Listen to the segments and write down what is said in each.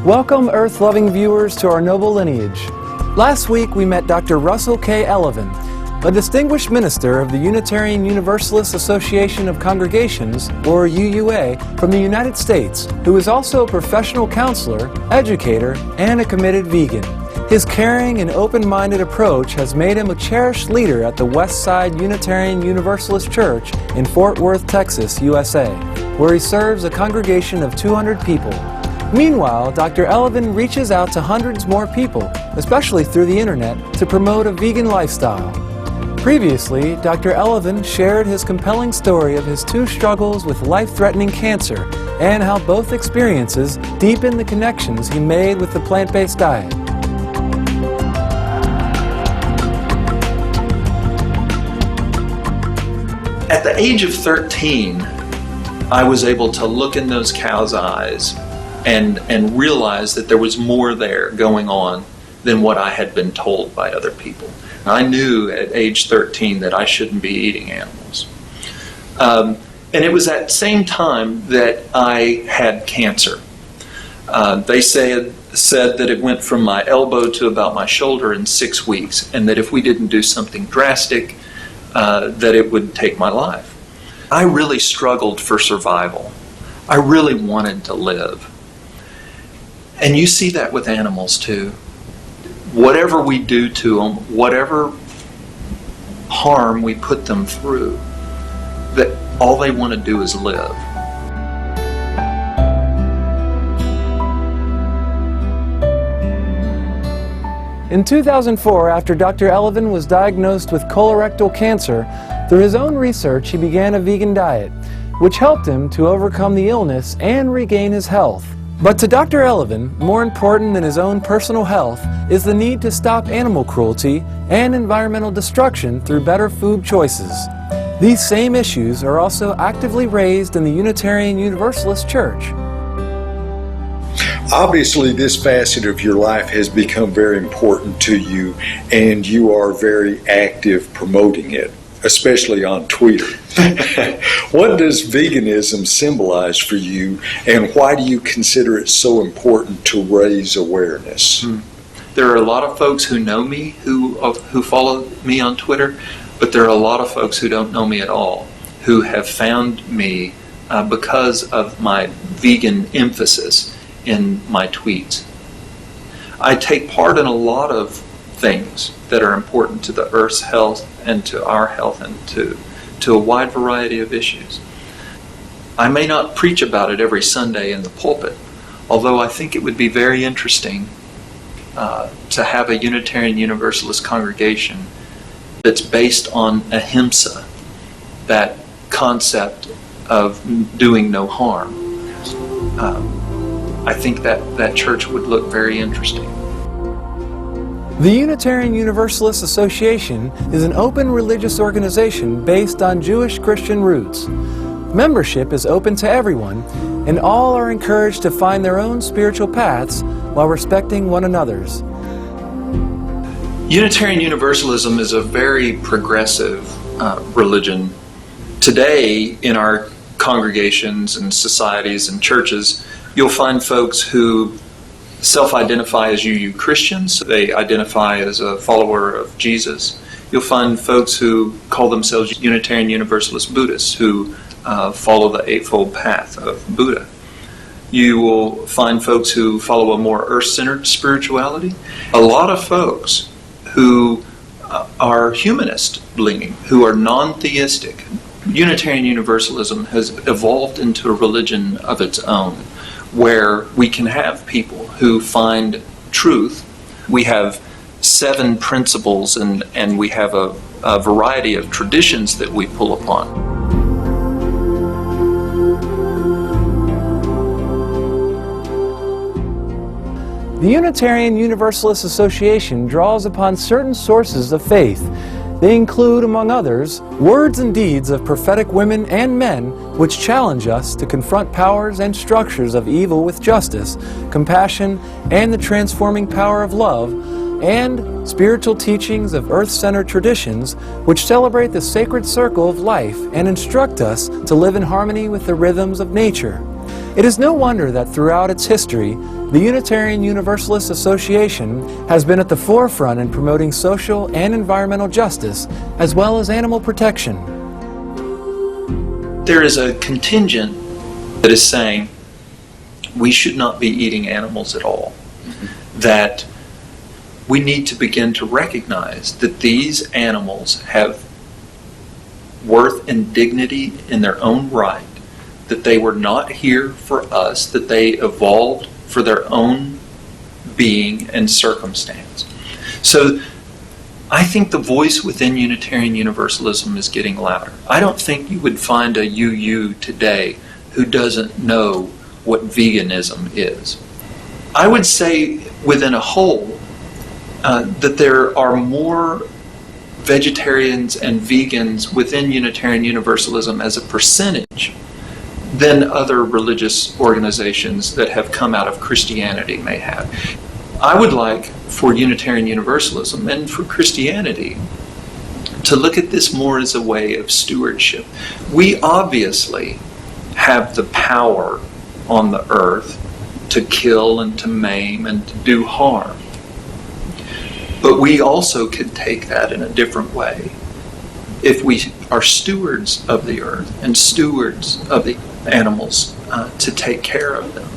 Welcome, Earth-loving viewers, to our noble lineage. Last week we met Dr. Russell K. Elevin, a distinguished minister of the Unitarian Universalist Association of Congregations, or UUA, from the United States, who is also a professional counselor, educator, and a committed vegan. His caring and open-minded approach has made him a cherished leader at the West Side Unitarian Universalist Church in Fort Worth, Texas, USA, where he serves a congregation of 200 people. Meanwhile, Dr. Elevin reaches out to hundreds more people, especially through the internet, to promote a vegan lifestyle. Previously, Dr. Elevin shared his compelling story of his two struggles with life-threatening cancer and how both experiences deepened the connections he made with the plant-based diet. At the age of 13, I was able to look in those cows' eyes and realize that there was more there going on than what I had been told by other people. I knew at age 13 that I shouldn't be eating animals. And it was at the same time that I had cancer. They said that it went from my elbow to about my shoulder in 6 weeks, and that if we didn't do something drastic, that it would take my life. I really struggled for survival. I really wanted to live. And you see that with animals too. Whatever we do to them, whatever harm we put them through, that all they want to do is live. In 2004, after Dr. Elevin was diagnosed with colorectal cancer, through his own research he began a vegan diet, which helped him to overcome the illness and regain his health. But to Dr. Elevin, more important than his own personal health is the need to stop animal cruelty and environmental destruction through better food choices. These same issues are also actively raised in the Unitarian Universalist Church. Obviously, this facet of your life has become very important to you, and you are very active promoting it, especially on Twitter. What does veganism symbolize for you, and why do you consider it so important to raise awareness? There are a lot of folks who know me, who follow me on Twitter, but there are a lot of folks who don't know me at all, who have found me because of my vegan emphasis in my tweets. I take part in a lot of things that are important to the Earth's health and to our health and to a wide variety of issues. I may not preach about it every Sunday in the pulpit, although I think it would be very interesting to have a Unitarian Universalist congregation that's based on ahimsa, that concept of doing no harm. I think that church would look very interesting. The Unitarian Universalist Association is an open religious organization based on Jewish Christian roots. Membership is open to everyone, and all are encouraged to find their own spiritual paths while respecting one another's. Unitarian Universalism is a very progressive religion. Today, in our congregations and societies and churches, you'll find folks who self-identify as UU Christians. They identify as a follower of Jesus. You'll find folks who call themselves Unitarian Universalist Buddhists, who follow the Eightfold Path of Buddha. You will find folks who follow a more earth-centered spirituality. A lot of folks who are humanist-leaning, who are non-theistic. Unitarian Universalism has evolved into a religion of its own, where we can have people who find truth. We have 7 principles and we have a variety of traditions that we pull upon. The Unitarian Universalist Association draws upon certain sources of faith. They include, among others, words and deeds of prophetic women and men which challenge us to confront powers and structures of evil with justice, compassion, and the transforming power of love, and spiritual teachings of earth-centered traditions which celebrate the sacred circle of life and instruct us to live in harmony with the rhythms of nature. It is no wonder that throughout its history, the Unitarian Universalist Association has been at the forefront in promoting social and environmental justice, as well as animal protection. There is a contingent that is saying we should not be eating animals at all. That we need to begin to recognize that these animals have worth and dignity in their own right, that they were not here for us, that they evolved for their own being and circumstance. So I think the voice within Unitarian Universalism is getting louder. I don't think you would find a UU today who doesn't know what veganism is. I would say within a whole that there are more vegetarians and vegans within Unitarian Universalism as a percentage than other religious organizations that have come out of Christianity may have. I would like for Unitarian Universalism and for Christianity to look at this more as a way of stewardship. We obviously have the power on the earth to kill and to maim and to do harm. But we also could take that in a different way if we are stewards of the earth and stewards of the animals to take care of them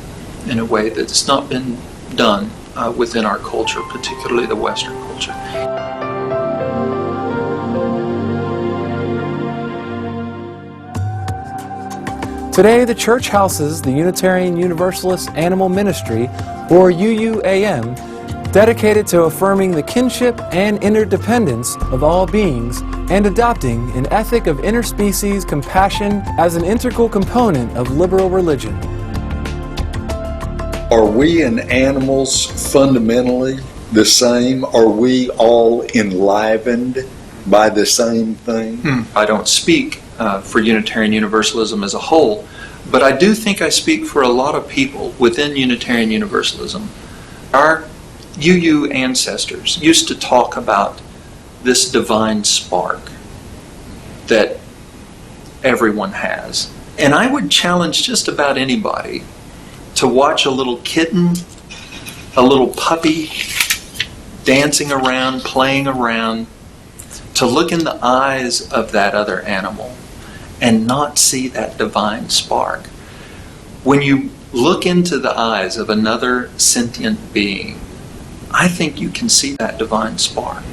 in a way that's not been done within our culture, particularly the Western culture. Today, the Church houses the Unitarian Universalist Animal Ministry, or UUAM, dedicated to affirming the kinship and interdependence of all beings and adopting an ethic of interspecies compassion as an integral component of liberal religion. Are we and animals fundamentally the same? Are we all enlivened by the same thing? I don't speak for Unitarian Universalism as a whole, but I do think I speak for a lot of people within Unitarian Universalism. Our UU ancestors used to talk about this divine spark that everyone has. And I would challenge just about anybody to watch a little kitten, a little puppy dancing around, playing around, to look in the eyes of that other animal and not see that divine spark. When you look into the eyes of another sentient being, I think you can see that divine spark.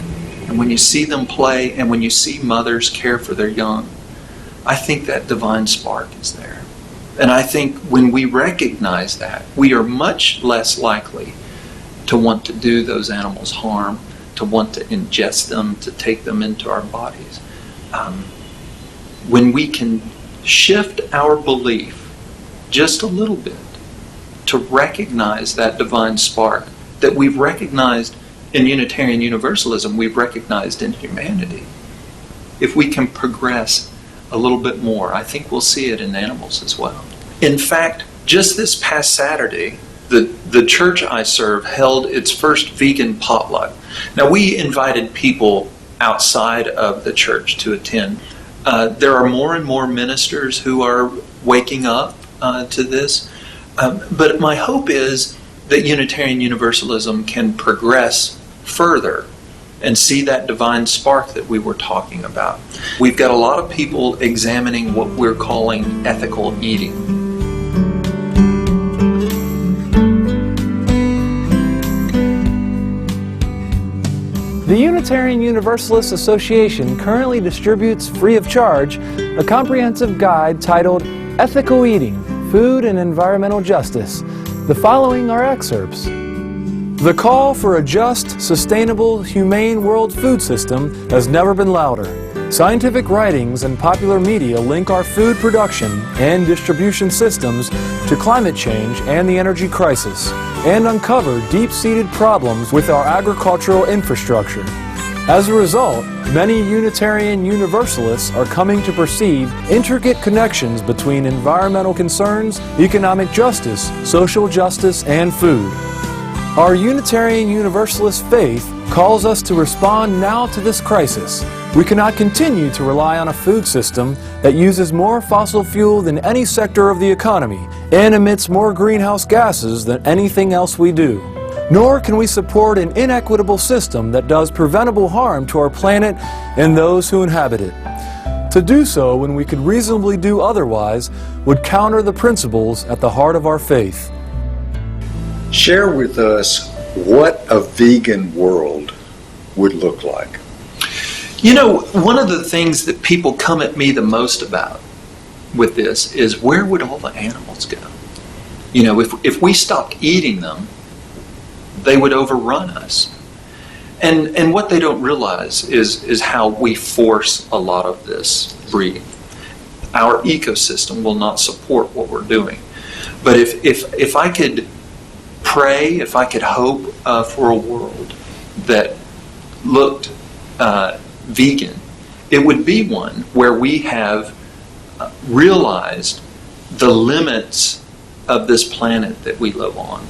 And when you see them play and when you see mothers care for their young, I think that divine spark is there. And I think when we recognize that, we are much less likely to want to do those animals harm, to want to ingest them, to take them into our bodies. When we can shift our belief just a little bit to recognize that divine spark that we've recognized in Unitarian Universalism, we've recognized in humanity. If we can progress a little bit more, I think we'll see it in animals as well. In fact, just this past Saturday, the church I serve held its first vegan potluck. Now, we invited people outside of the church to attend. There are more and more ministers who are waking up to this. But my hope is that Unitarian Universalism can progress further and see that divine spark that we were talking about. We've got a lot of people examining what we're calling ethical eating. The Unitarian Universalist Association currently distributes free of charge a comprehensive guide titled Ethical Eating, Food and Environmental Justice. The following are excerpts. The call for a just, sustainable, humane world food system has never been louder. Scientific writings and popular media link our food production and distribution systems to climate change and the energy crisis, and uncover deep-seated problems with our agricultural infrastructure. As a result, many Unitarian Universalists are coming to perceive intricate connections between environmental concerns, economic justice, social justice, and food. Our Unitarian Universalist faith calls us to respond now to this crisis. We cannot continue to rely on a food system that uses more fossil fuel than any sector of the economy and emits more greenhouse gases than anything else we do. Nor can we support an inequitable system that does preventable harm to our planet and those who inhabit it. To do so when we could reasonably do otherwise would counter the principles at the heart of our faith. Share with us what a vegan world would look like. You know, one of the things that people come at me the most about with this is, where would all the animals go? You know, if we stopped eating them, they would overrun us. And what they don't realize is how we force a lot of this breeding. Our ecosystem will not support what we're doing. But if I could pray, if I could hope for a world that looked vegan, it would be one where we have realized the limits of this planet that we live on.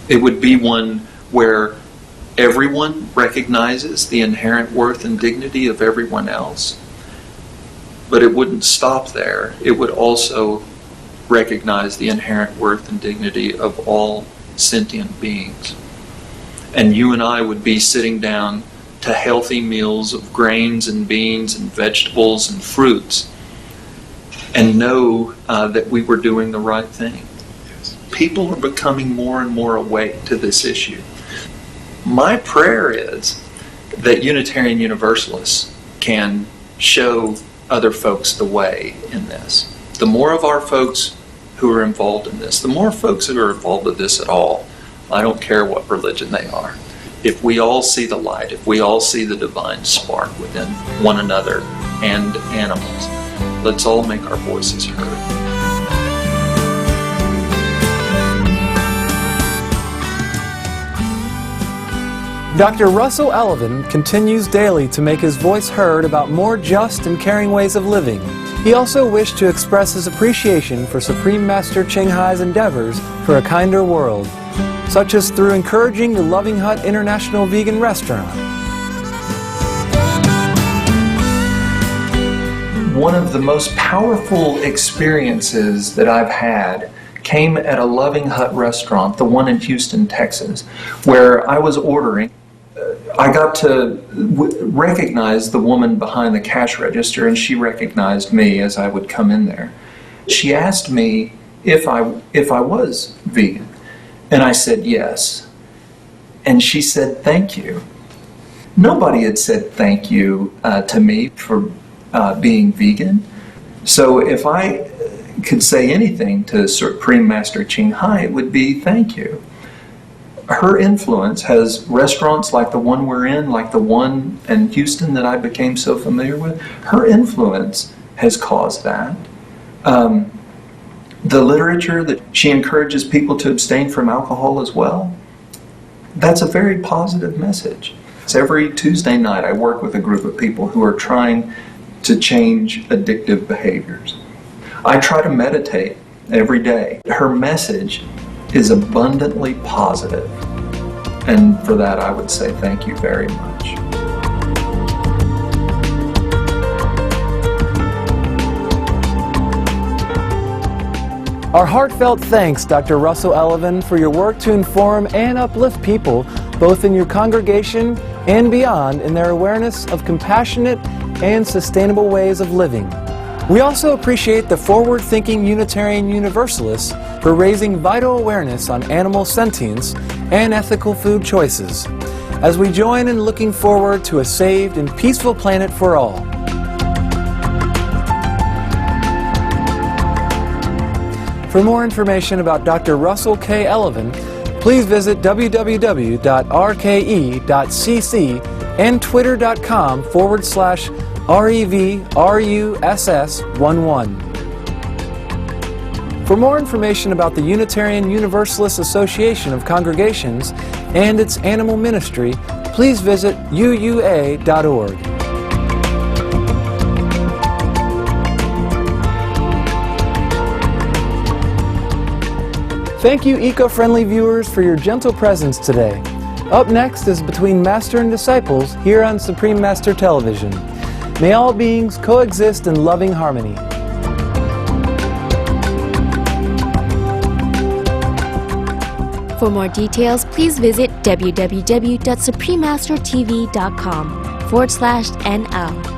It would be one where everyone recognizes the inherent worth and dignity of everyone else, but it wouldn't stop there. It would also recognize the inherent worth and dignity of all sentient beings. And you and I would be sitting down to healthy meals of grains and beans and vegetables and fruits and know that we were doing the right thing. People are becoming more and more awake to this issue. My prayer is that Unitarian Universalists can show other folks the way in this. The more of our folks who are involved in this, the more folks who are involved in this at all, I don't care what religion they are. If we all see the light, if we all see the divine spark within one another and animals, let's all make our voices heard. Dr. Russell Elevin continues daily to make his voice heard about more just and caring ways of living. He also wished to express his appreciation for Supreme Master Ching Hai's endeavors for a kinder world, such as through encouraging the Loving Hut International Vegan Restaurant. One of the most powerful experiences that I've had came at a Loving Hut restaurant, the one in Houston, Texas, where I was ordering. I got to recognize the woman behind the cash register, and she recognized me as I would come in there. She asked me if I was vegan, and I said yes. And she said, "Thank you." Nobody had said thank you to me for being vegan. So if I could say anything to Supreme Master Ching Hai, it would be thank you. Her influence has restaurants like the one we're in, like the one in Houston that I became so familiar with. Her influence has caused that. The literature that she encourages people to abstain from alcohol as well, that's a very positive message. So every Tuesday night I work with a group of people who are trying to change addictive behaviors. I try to meditate every day. Her message is abundantly positive, and for that I would say thank you very much. Our heartfelt thanks, Dr. Russell Elevin, for your work to inform and uplift people, both in your congregation and beyond, in their awareness of compassionate and sustainable ways of living. We also appreciate the forward-thinking Unitarian Universalists for raising vital awareness on animal sentience and ethical food choices, as we join in looking forward to a saved and peaceful planet for all. For more information about Dr. Russell K. Elevin, please visit www.rke.cc and twitter.com/REVRUSS11. For more information about the Unitarian Universalist Association of Congregations and its animal ministry, please visit uua.org. Thank you, eco-friendly viewers, for your gentle presence today. Up next is Between Master and Disciples here on Supreme Master Television. May all beings coexist in loving harmony. For more details, please visit www.suprememastertv.com/NL.